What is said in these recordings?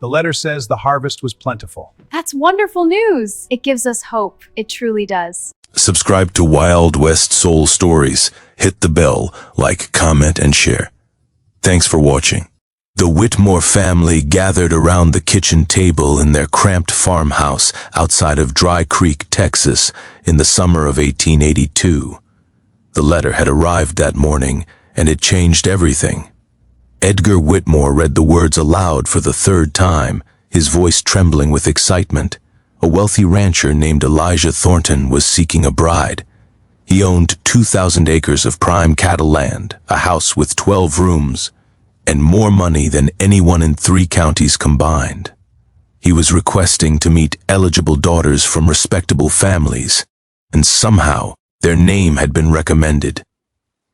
The letter says the harvest was plentiful. That's wonderful news. It gives us hope. It truly does. Subscribe to Wild West Soul Stories. Hit the bell, like, comment, and share. Thanks for watching. The Whitmore family gathered around the kitchen table in their cramped farmhouse outside of Dry Creek, Texas, in the summer of 1882. The letter had arrived that morning, and it changed everything. Edgar Whitmore read the words aloud for the third time, his voice trembling with excitement. A wealthy rancher named Elijah Thornton was seeking a bride. He owned 2,000 acres of prime cattle land, a house with 12 rooms, and more money than anyone in 3 counties combined. He was requesting to meet eligible daughters from respectable families, and somehow their name had been recommended.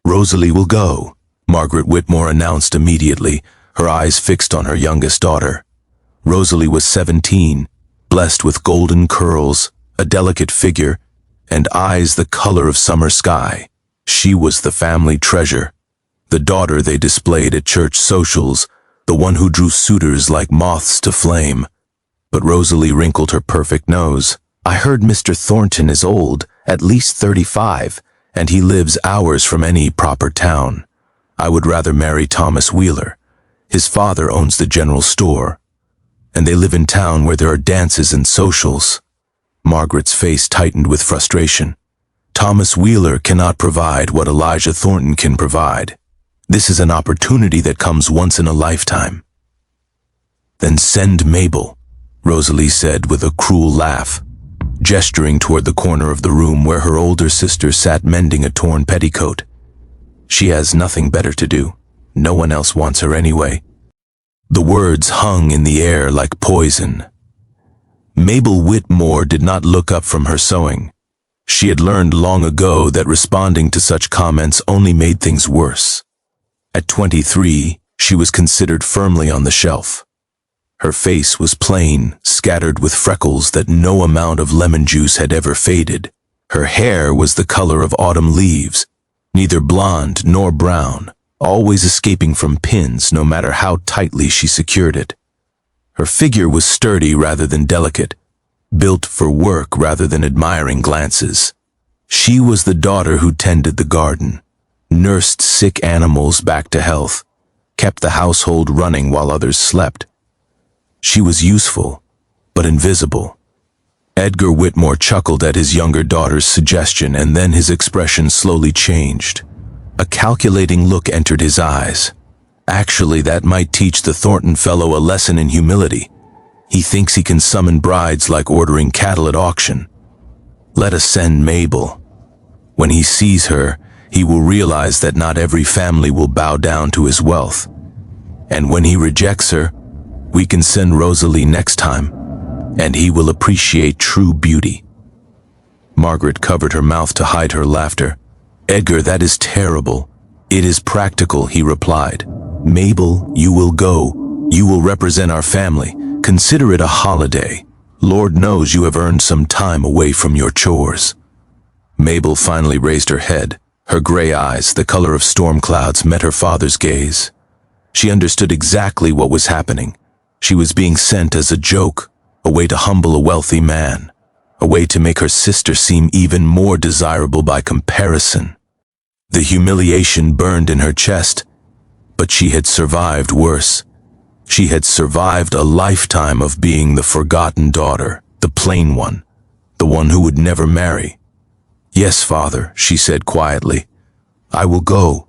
"Rosalie will go," Margaret Whitmore announced immediately, her eyes fixed on her youngest daughter. Rosalie was 17, blessed with golden curls, a delicate figure, and eyes the color of summer sky. She was the family treasure, the daughter they displayed at church socials, the one who drew suitors like moths to flame. But Rosalie wrinkled her perfect nose. "I heard Mr. Thornton is old, at least 35, and he lives hours from any proper town. I would rather marry Thomas Wheeler. His father owns the general store, and they live in town where there are dances and socials." Margaret's face tightened with frustration. Thomas Wheeler cannot provide what Elijah Thornton can provide. This is an opportunity that comes once in a lifetime. "Then send Mabel," Rosalie said with a cruel laugh, gesturing toward the corner of the room where her older sister sat mending a torn petticoat. "She has nothing better to do. No one else wants her anyway." The words hung in the air like poison. Mabel Whitmore did not look up from her sewing. She had learned long ago that responding to such comments only made things worse. At 23, she was considered firmly on the shelf. Her face was plain, scattered with freckles that no amount of lemon juice had ever faded. Her hair was the color of autumn leaves, neither blonde nor brown, always escaping from pins no matter how tightly she secured it. Her figure was sturdy rather than delicate, built for work rather than admiring glances. She was the daughter who tended the garden, nursed sick animals back to health, kept the household running while others slept. She was useful, but invisible. Edgar Whitmore chuckled at his younger daughter's suggestion, and then his expression slowly changed. A calculating look entered his eyes. Actually, that might teach the Thornton fellow a lesson in humility. He thinks he can summon brides like ordering cattle at auction. Let us send Mabel. When he sees her, he will realize that not every family will bow down to his wealth. And when he rejects her, we can send Rosalie next time, and he will appreciate true beauty. Margaret covered her mouth to hide her laughter. "Edgar, that is terrible." "It is practical," he replied. "Mabel, you will go. You will represent our family. Consider it a holiday. Lord knows you have earned some time away from your chores." Mabel finally raised her head. Her gray eyes, the color of storm clouds, met her father's gaze. She understood exactly what was happening. She was being sent as a joke, a way to humble a wealthy man, a way to make her sister seem even more desirable by comparison. The humiliation burned in her chest, but she had survived worse. She had survived a lifetime of being the forgotten daughter, the plain one, the one who would never marry. "Yes, father," she said quietly. "I will go."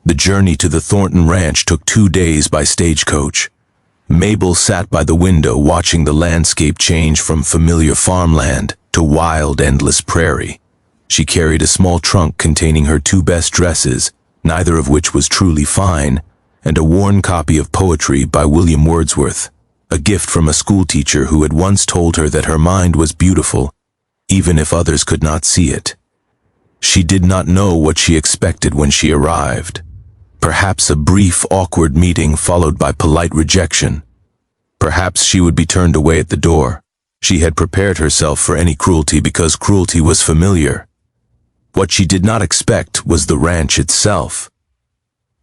The journey to the Thornton Ranch took 2 days by stagecoach. Mabel sat by the window watching the landscape change from familiar farmland to wild, endless prairie. She carried a small trunk containing her 2 best dresses, neither of which was truly fine, and a worn copy of poetry by William Wordsworth, a gift from a schoolteacher who had once told her that her mind was beautiful, even if others could not see it. She did not know what she expected when she arrived. Perhaps a brief, awkward meeting followed by polite rejection. Perhaps she would be turned away at the door. She had prepared herself for any cruelty because cruelty was familiar. What she did not expect was the ranch itself.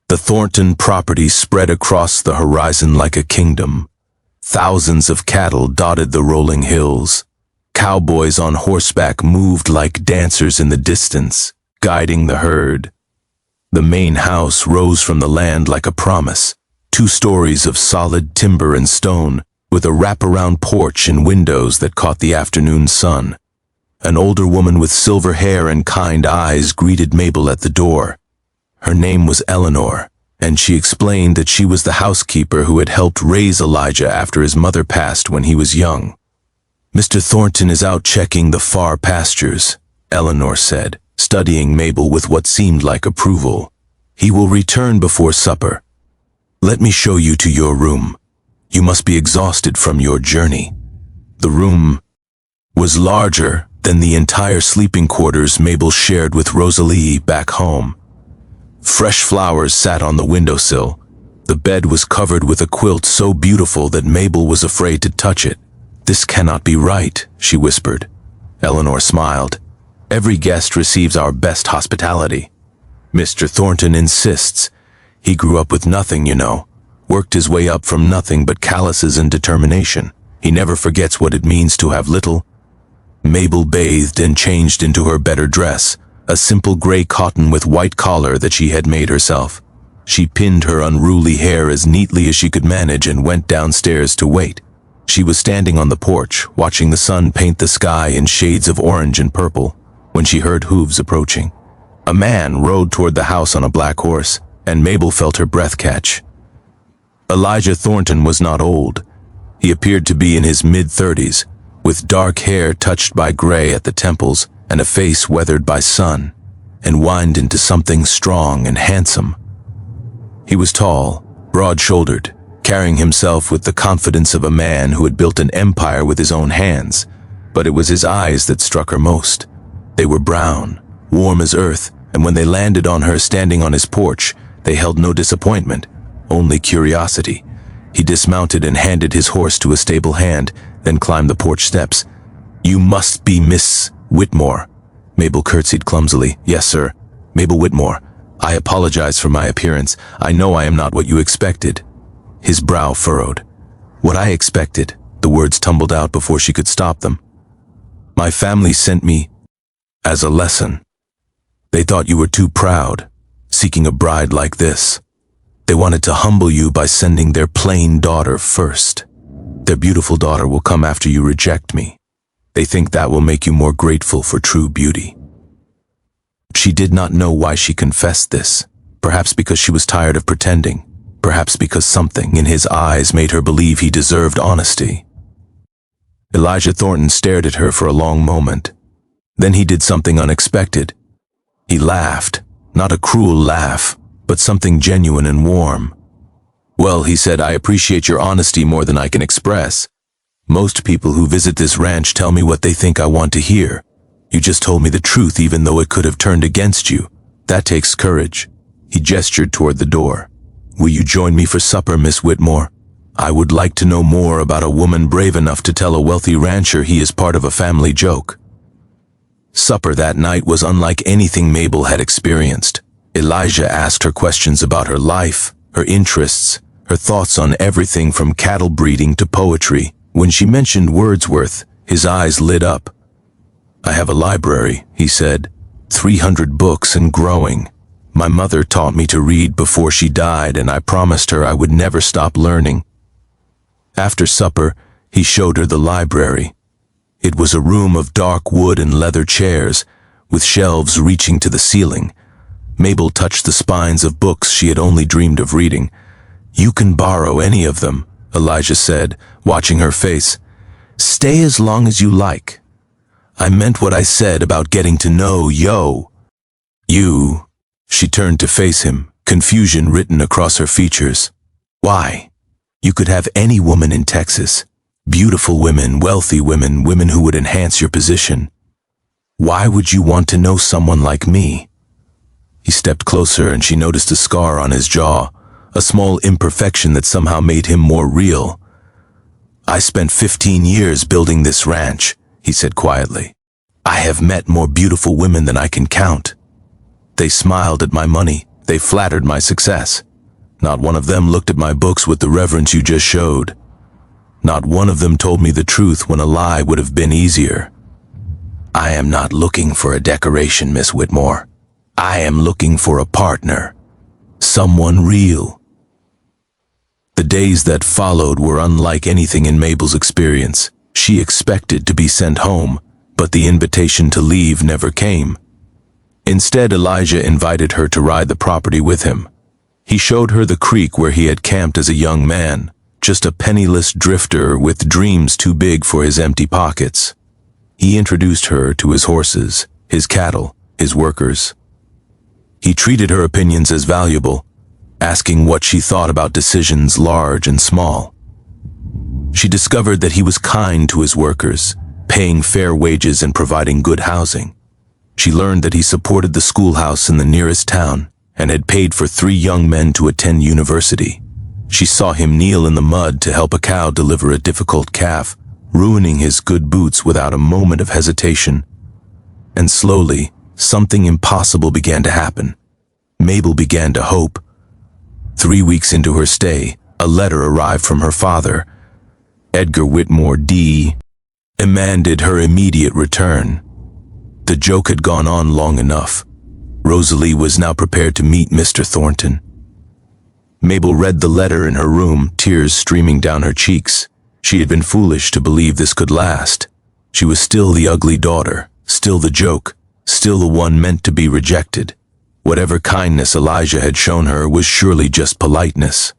The Thornton property spread across the horizon like a kingdom. Thousands of cattle dotted the rolling hills. Cowboys on horseback moved like dancers in the distance, guiding the herd. The main house rose from the land like a promise, 2 stories of solid timber and stone, with a wraparound porch and windows that caught the afternoon sun. An older woman with silver hair and kind eyes greeted Mabel at the door. Her name was Eleanor, and she explained that she was the housekeeper who had helped raise Elijah after his mother passed when he was young. "Mr. Thornton is out checking the far pastures," Eleanor said, studying Mabel with what seemed like approval. "He will return before supper. Let me show you to your room. You must be exhausted from your journey." The room was larger than the entire sleeping quarters Mabel shared with Rosalie back home. Fresh flowers sat on the windowsill. The bed was covered with a quilt so beautiful that Mabel was afraid to touch it. "This cannot be right," she whispered. Eleanor smiled. "Every guest receives our best hospitality. Mr. Thornton insists. He grew up with nothing, you know. Worked his way up from nothing but calluses and determination. He never forgets what it means to have little." Mabel bathed and changed into her better dress, a simple gray cotton with white collar that she had made herself. She pinned her unruly hair as neatly as she could manage and went downstairs to wait. She was standing on the porch, watching the sun paint the sky in shades of orange and purple, when she heard hooves approaching. A man rode toward the house on a black horse, and Mabel felt her breath catch. Elijah Thornton was not old. He appeared to be in his mid-30s, with dark hair touched by gray at the temples and a face weathered by sun, and wined into something strong and handsome. He was tall, broad-shouldered, carrying himself with the confidence of a man who had built an empire with his own hands, but it was his eyes that struck her most. They were brown, warm as earth, and when they landed on her standing on his porch, they held no disappointment, only curiosity. He dismounted and handed his horse to a stable hand, then climbed the porch steps. "You must be Miss Whitmore." Mabel curtsied clumsily. "Yes, sir. Mabel Whitmore. I apologize for my appearance. I know I am not what you expected." His brow furrowed. "What I expected," the words tumbled out before she could stop them. "My family sent me as a lesson. They thought you were too proud, seeking a bride like this. They wanted to humble you by sending their plain daughter first. Their beautiful daughter will come after you reject me. They think that will make you more grateful for true beauty." She did not know why she confessed this, perhaps because she was tired of pretending, perhaps because something in his eyes made her believe he deserved honesty. Elijah Thornton stared at her for a long moment. Then he did something unexpected. He laughed, not a cruel laugh, but something genuine and warm. "Well," he said, "I appreciate your honesty more than I can express. Most people who visit this ranch tell me what they think I want to hear. You just told me the truth even though it could have turned against you. That takes courage." He gestured toward the door. "Will you join me for supper, Miss Whitmore? I would like to know more about a woman brave enough to tell a wealthy rancher he is part of a family joke." Supper that night was unlike anything Mabel had experienced. Elijah asked her questions about her life, her interests, her thoughts on everything from cattle breeding to poetry. When she mentioned Wordsworth, his eyes lit up. "I have a library," he said, 300 books and growing. My mother taught me to read before she died, and I promised her I would never stop learning." After supper, he showed her the library. It was a room of dark wood and leather chairs, with shelves reaching to the ceiling. Mabel touched the spines of books she had only dreamed of reading. "You can borrow any of them," Elijah said, watching her face. "Stay as long as you like. I meant what I said about getting to know you." She turned to face him, confusion written across her features. "Why? You could have any woman in Texas. Beautiful women, wealthy women, women who would enhance your position. Why would you want to know someone like me?" He stepped closer and she noticed a scar on his jaw, a small imperfection that somehow made him more real. "I spent 15 years building this ranch," he said quietly. "I have met more beautiful women than I can count. They smiled at my money, they flattered my success. Not one of them looked at my books with the reverence you just showed. Not one of them told me the truth when a lie would have been easier. I am not looking for a decoration, Miss Whitmore. I am looking for a partner. Someone real. The days that followed were unlike anything in Mabel's experience. She expected to be sent home, but the invitation to leave never came. Instead, Elijah invited her to ride the property with him. He showed her the creek where he had camped as a young man, just a penniless drifter with dreams too big for his empty pockets. He introduced her to his horses, his cattle, his workers. He treated her opinions as valuable, asking what she thought about decisions large and small. She discovered that he was kind to his workers, paying fair wages and providing good housing. She learned that he supported the schoolhouse in the nearest town and had paid for 3 young men to attend university. She saw him kneel in the mud to help a cow deliver a difficult calf, ruining his good boots without a moment of hesitation. And slowly, something impossible began to happen. Mabel began to hope. 3 weeks into her stay, a letter arrived from her father. Edgar Whitmore, D., demanded her immediate return. The joke had gone on long enough. Rosalie was now prepared to meet Mr. Thornton. Mabel read the letter in her room, tears streaming down her cheeks. She had been foolish to believe this could last. She was still the ugly daughter, still the joke, still the one meant to be rejected. Whatever kindness Elijah had shown her was surely just politeness.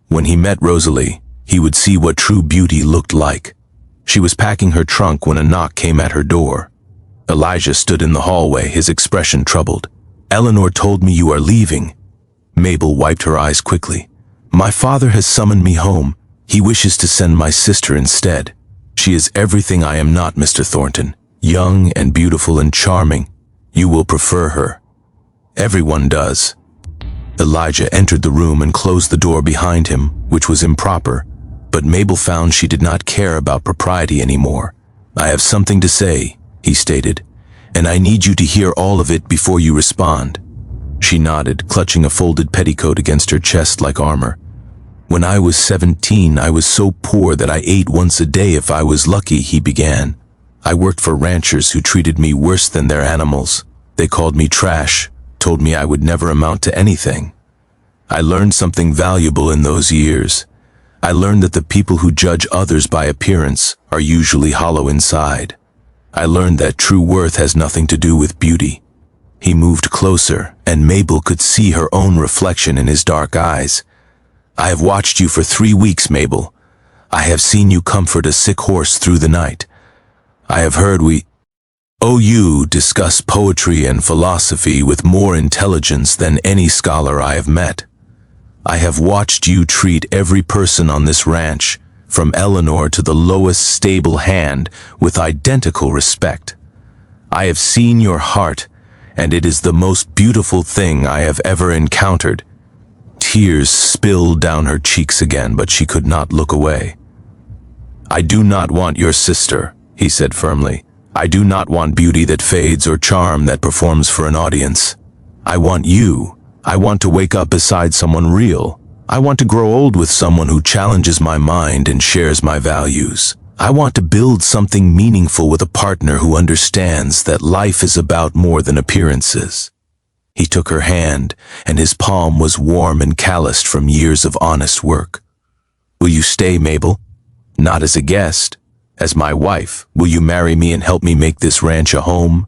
When he met Rosalie, he would see what true beauty looked like. She was packing her trunk when a knock came at her door. Elijah stood in the hallway, his expression troubled. "Eleanor told me you are leaving." Mabel wiped her eyes quickly. "My father has summoned me home. He wishes to send my sister instead. She is everything I am not, Mr. Thornton. Young and beautiful and charming. You will prefer her." "Everyone does." Elijah entered the room and closed the door behind him, which was improper, but Mabel found she did not care about propriety anymore. "I have something to say," he stated, "and I need you to hear all of it before you respond." She nodded, clutching a folded petticoat against her chest like armor. "When I was 17, I was so poor that I ate once a day if I was lucky," he began. "I worked for ranchers who treated me worse than their animals. They called me trash, told me I would never amount to anything. I learned something valuable in those years. I learned that the people who judge others by appearance are usually hollow inside. I learned that true worth has nothing to do with beauty." He moved closer, and Mabel could see her own reflection in his dark eyes. "I have watched you for 3 weeks, Mabel. I have seen you comfort a sick horse through the night. I have heard you discuss poetry and philosophy with more intelligence than any scholar I have met. I have watched you treat every person on this ranch, from Eleanor to the lowest stable hand, with identical respect. I have seen your heart, and it is the most beautiful thing I have ever encountered." Tears spilled down her cheeks again, but she could not look away. "I do not want your sister," he said firmly. "I do not want beauty that fades or charm that performs for an audience. I want you. I want to wake up beside someone real. I want to grow old with someone who challenges my mind and shares my values. I want to build something meaningful with a partner who understands that life is about more than appearances." He took her hand, and his palm was warm and calloused from years of honest work. "Will you stay, Mabel? Not as a guest. As my wife, will you marry me and help me make this ranch a home?"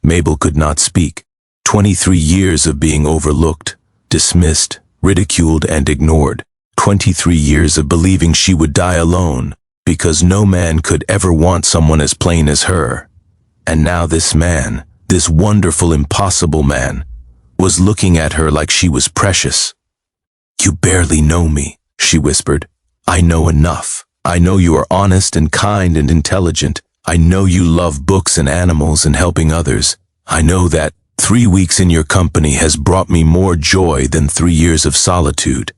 Mabel could not speak. 23 years of being overlooked, dismissed, ridiculed, and ignored. 23 years of believing she would die alone, because no man could ever want someone as plain as her. And now this man, this wonderful, impossible man, was looking at her like she was precious. "You barely know me," she whispered. "I know enough. I know you are honest and kind and intelligent. I know you love books and animals and helping others. I know that 3 weeks in your company has brought me more joy than 3 years of solitude.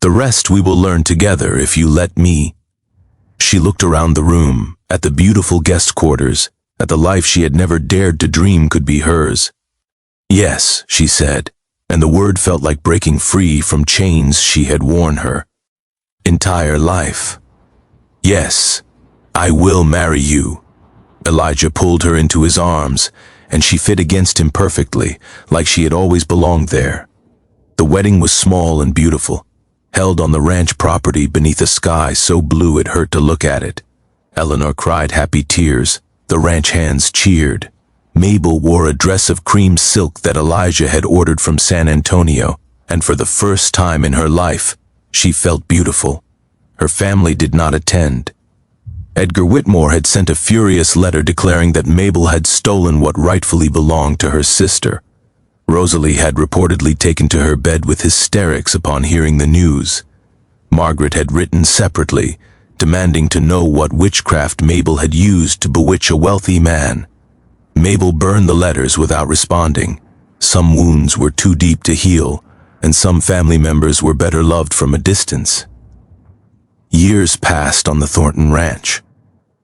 The rest we will learn together if you let me." She looked around the room, at the beautiful guest quarters, at the life she had never dared to dream could be hers. "Yes," she said, and the word felt like breaking free from chains she had worn her entire life. Yes, I will marry you. Elijah pulled her into his arms, and she fit against him perfectly, like she had always belonged there. The wedding was small and beautiful, held on the ranch property beneath a sky so blue it hurt to look at it. Eleanor cried happy tears. The ranch hands cheered. Mabel wore a dress of cream silk that Elijah had ordered from San Antonio, and for the first time in her life, she felt beautiful. Her family did not attend. Edgar Whitmore had sent a furious letter declaring that Mabel had stolen what rightfully belonged to her sister. Rosalie had reportedly taken to her bed with hysterics upon hearing the news. Margaret had written separately, demanding to know what witchcraft Mabel had used to bewitch a wealthy man. Mabel burned the letters without responding. Some wounds were too deep to heal, and some family members were better loved from a distance. Years passed on the Thornton Ranch.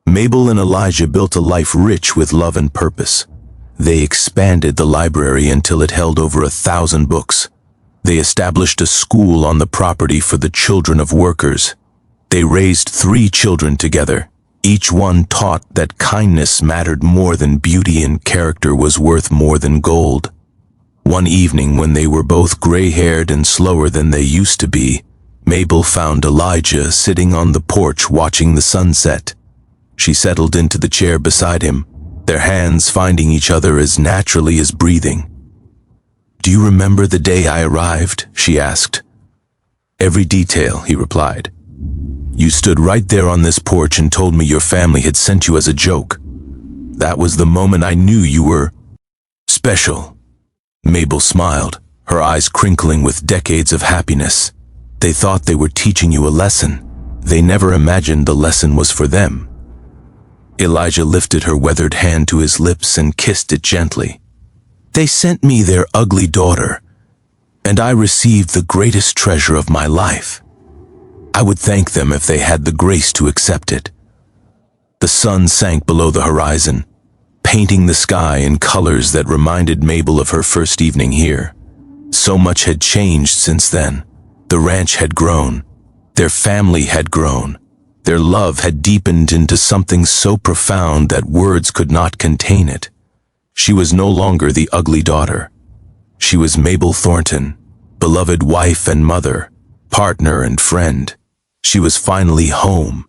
Mabel and Elijah built a life rich with love and purpose. They expanded the library until it held over 1,000 books. They established a school on the property for the children of workers. They raised 3 children together. Each one taught that kindness mattered more than beauty and character was worth more than gold. One evening, when they were both gray-haired and slower than they used to be, Mabel found Elijah sitting on the porch watching the sunset. She settled into the chair beside him, their hands finding each other as naturally as breathing. "Do you remember the day I arrived?" she asked. "Every detail," he replied. "You stood right there on this porch and told me your family had sent you as a joke. That was the moment I knew you were special." Mabel smiled, her eyes crinkling with decades of happiness. "They thought they were teaching you a lesson. They never imagined the lesson was for them." Elijah lifted her weathered hand to his lips and kissed it gently. "They sent me their ugly daughter, and I received the greatest treasure of my life. I would thank them if they had the grace to accept it." The sun sank below the horizon, painting the sky in colors that reminded Mabel of her first evening here. So much had changed since then. The ranch had grown. Their family had grown. Their love had deepened into something so profound that words could not contain it. She was no longer the ugly daughter. She was Mabel Thornton, beloved wife and mother, partner and friend. She was finally home,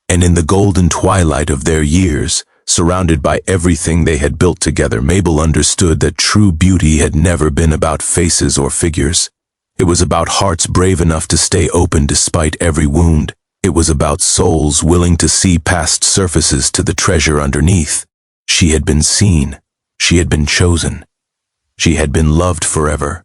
and in the golden twilight of their years, surrounded by everything they had built together, Mabel understood that true beauty had never been about faces or figures. It was about hearts brave enough to stay open despite every wound. It was about souls willing to see past surfaces to the treasure underneath. She had been seen. She had been chosen. She had been loved forever.